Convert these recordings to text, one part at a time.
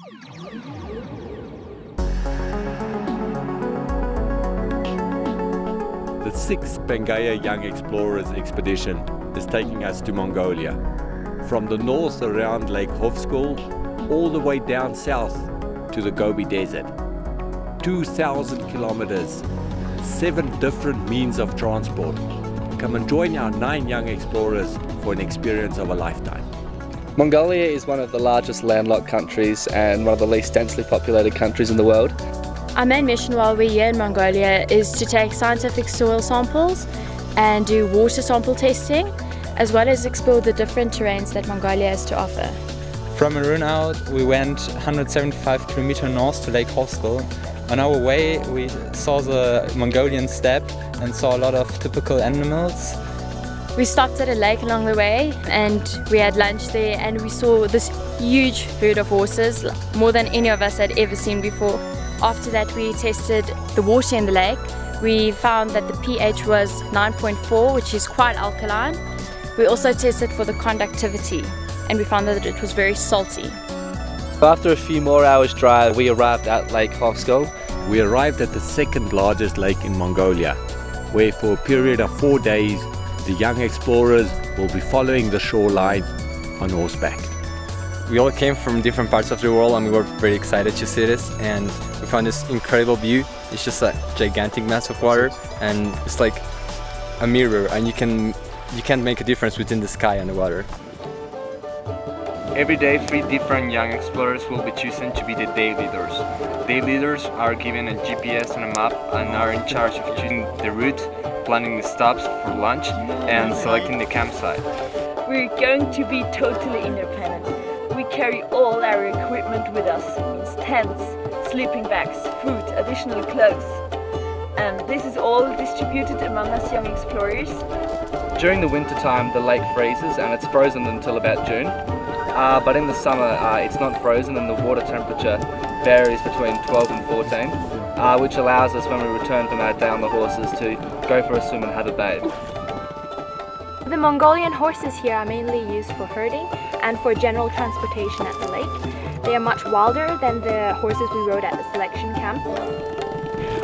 The 6th Pangaea Young Explorers Expedition is taking us to Mongolia. From the north around Lake Hofskull, all the way down south to the Gobi Desert. 2,000 kilometers, 7 different means of transport. Come and join our 9 young explorers for an experience of a lifetime. Mongolia is one of the largest landlocked countries and one of the least densely populated countries in the world. Our main mission while we're here in Mongolia is to take scientific soil samples and do water sample testing, as well as explore the different terrains that Mongolia has to offer. From Maroon out, we went 175 km north to Lake Hofskull. On our way, we saw the Mongolian steppe and saw a lot of typical animals. We stopped at a lake along the way and we had lunch there, and we saw this huge herd of horses, more than any of us had ever seen before. After that, we tested the water in the lake. We found that the pH was 9.4, which is quite alkaline. We also tested for the conductivity, and we found that it was very salty. After a few more hours drive, we arrived at Lake Hofskull. We arrived at the 2nd largest lake in Mongolia, where for a period of 4 days, the young explorers will be following the shoreline on horseback. We all came from different parts of the world and we were very excited to see this, and we found this incredible view. It's just a gigantic mass of water and it's like a mirror, and you can't make a difference between the sky and the water. Every day, 3 different young explorers will be chosen to be the day leaders. Day leaders are given a GPS and a map and are in charge of choosing the route, planning the stops for lunch, and selecting the campsite. We're going to be totally independent. We carry all our equipment with us, means tents, sleeping bags, food, additional clothes. And this is all distributed among us young explorers. During the winter time, the lake freezes and it's frozen until about June. But in the summer, it's not frozen and the water temperature varies between 12 and 14, which allows us, when we return from our day on the horses, to go for a swim and have a bathe. The Mongolian horses here are mainly used for herding and for general transportation at the lake. They are much wilder than the horses we rode at the selection camp.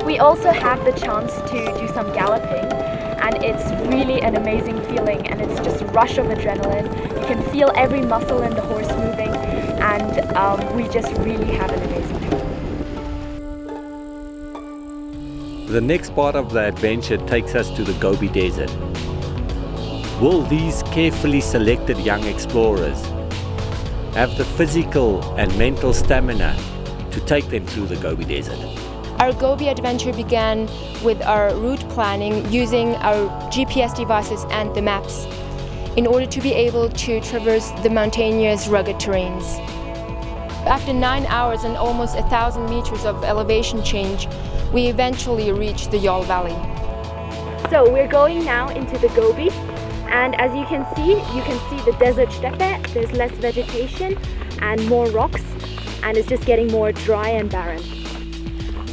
We also have the chance to do some galloping, and it's really an amazing feeling, and it's just a rush of adrenaline. You can feel every muscle in the horse moving, and we just really have an amazing time. The next part of the adventure takes us to the Gobi Desert. Will these carefully selected young explorers have the physical and mental stamina to take them through the Gobi Desert? Our Gobi adventure began with our route planning using our GPS devices and the maps in order to be able to traverse the mountainous, rugged terrains. After 9 hours and almost 1,000 meters of elevation change, we eventually reached the Gegeet Valley. So we're going now into the Gobi, and as you can see the desert steppe. There's less vegetation and more rocks, and it's just getting more dry and barren.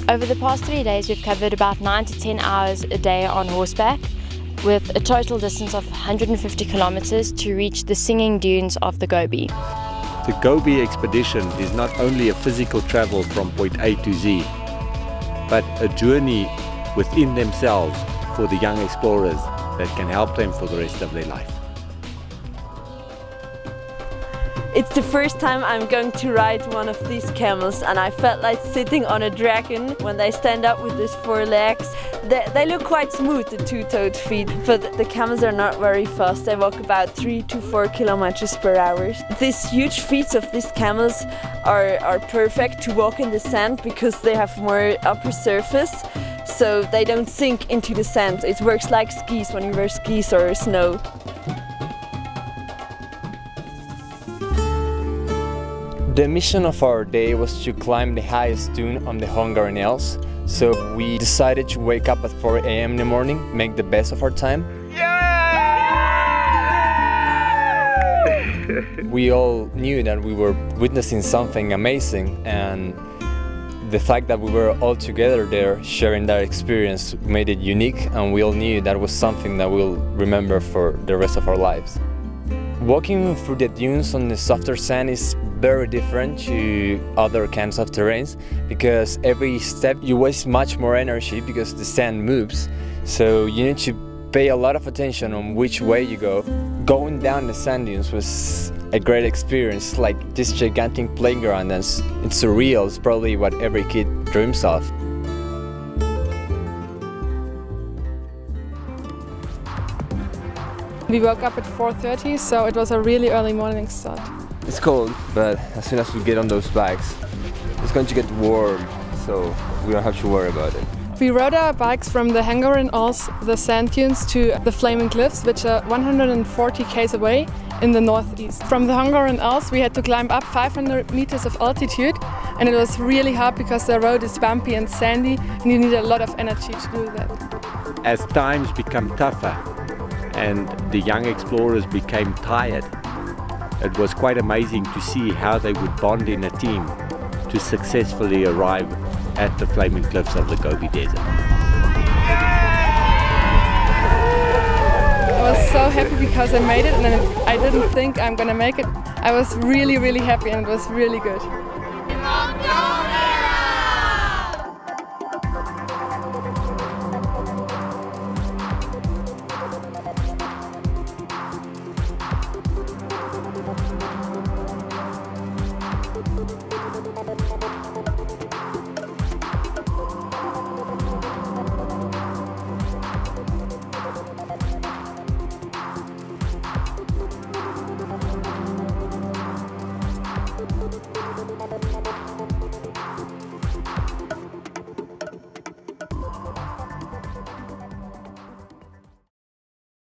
Over the past 3 days, we've covered about 9 to 10 hours a day on horseback, with a total distance of 150 kilometers to reach the singing dunes of the Gobi. The Gobi Expedition is not only a physical travel from point A to Z, but a journey within themselves for the young explorers that can help them for the rest of their life. It's the first time I'm going to ride one of these camels, and I felt like sitting on a dragon when they stand up with these 4 legs. They look quite smooth, the 2-toed feet, but the camels are not very fast. They walk about 3 to 4 kilometers per hour. These huge feet of these camels are perfect to walk in the sand because they have more upper surface, so they don't sink into the sand. It works like skis when you wear skis or snow. The mission of our day was to climb the highest dune on the Hungarian Hills, so we decided to wake up at 4 AM in the morning, make the best of our time. We all knew that we were witnessing something amazing, and the fact that we were all together there sharing that experience made it unique, and we all knew that was something that we'll remember for the rest of our lives. Walking through the dunes on the softer sand is very different to other kinds of terrains, because every step you waste much more energy because the sand moves, so you need to pay a lot of attention on which way you go. Going down the sand dunes was a great experience, like this gigantic playground, and it's surreal. It's probably what every kid dreams of. We woke up at 4:30, so it was a really early morning start. It's cold, but as soon as we get on those bikes, it's going to get warm, so we don't have to worry about it. We rode our bikes from the Hungarian Alps, the sand dunes, to the Flaming Cliffs, which are 140 km away in the northeast. From the Hungarian Alps we had to climb up 500 meters of altitude, and it was really hard because the road is bumpy and sandy and you need a lot of energy to do that. As times become tougher and the young explorers became tired, it was quite amazing to see how they would bond in a team to successfully arrive at the Flaming Cliffs of the Gobi Desert. I was so happy because I made it, and I didn't think I'm gonna make it. I was really happy, and it was really good.